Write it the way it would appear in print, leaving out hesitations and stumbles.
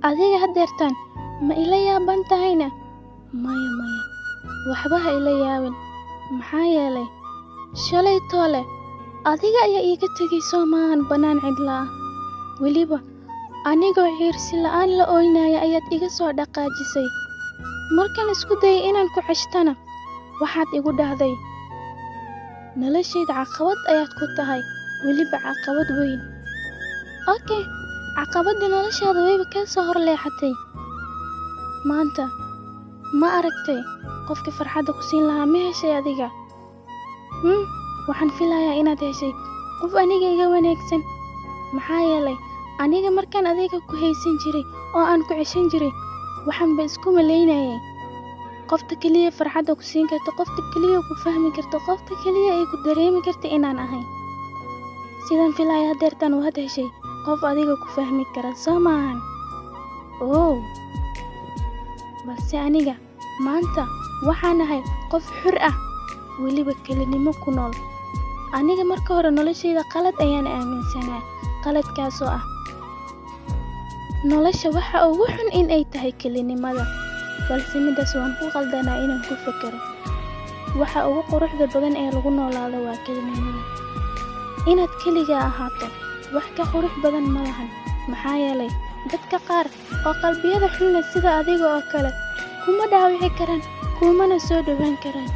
adiga hadeertaan ma ila yaaban tahayna? Maya, waxba ha ila yaabin. Maxaa yeelay shalay toole adiga ayaa iiga tegay Soomaan bannaan cidla ah. Weliba anigoo ciirsi la'aan la ooynaya ayaad iga soo dhaqaajisay. Markaan isku dayay inaan ku ceshtana waxaad igu dhahday noloshayda caqabad ayaad ku tahay, weliba caqabad weyn. Okay, caqabadda noloshaada wayba kaa soo hor leexatay. Maanta ma aragtay qofka farxadda ku siin lahaa ma heshay adiga? Waxaan filayaa inaad heshay qof aniga iga wanaagsan. Maxaa yeelay aniga markaan adiga ku haysan jiray oo aan ku ceshan jiray waxaan ba isku malaynayay qofta kaliya farxadda ku siin karta, qofta kaliya ku fahmi karta, qofta kaliya ay ku dareemi karta inaan ahay. Sidaan filayaa hadeertaan waad heshay qof adiga ku fahmi kara Soomaan. Balse aniga maanta waxaan ahay qof xur ah, weliba kelinimo ku nool. Aniga marka hore noloshayda qalad ayaan aaminsanaa, qaladkaasoo ah nolosha waxa ugu xun in ay tahay kelinimada. Balse midaas waan ku qaldanaa inaan ku fakero. Waxa ugu quruxda badan ee lagu noolaado waa kelinimada. Inaad keligaa ahaato wax ka qurux badan ma lahan. Maxaa yeelay dadka qaar oo qalbiyada xun leh sida adiga oo kale kuma dhaawici karaan, kumana soo dhowaan karaan.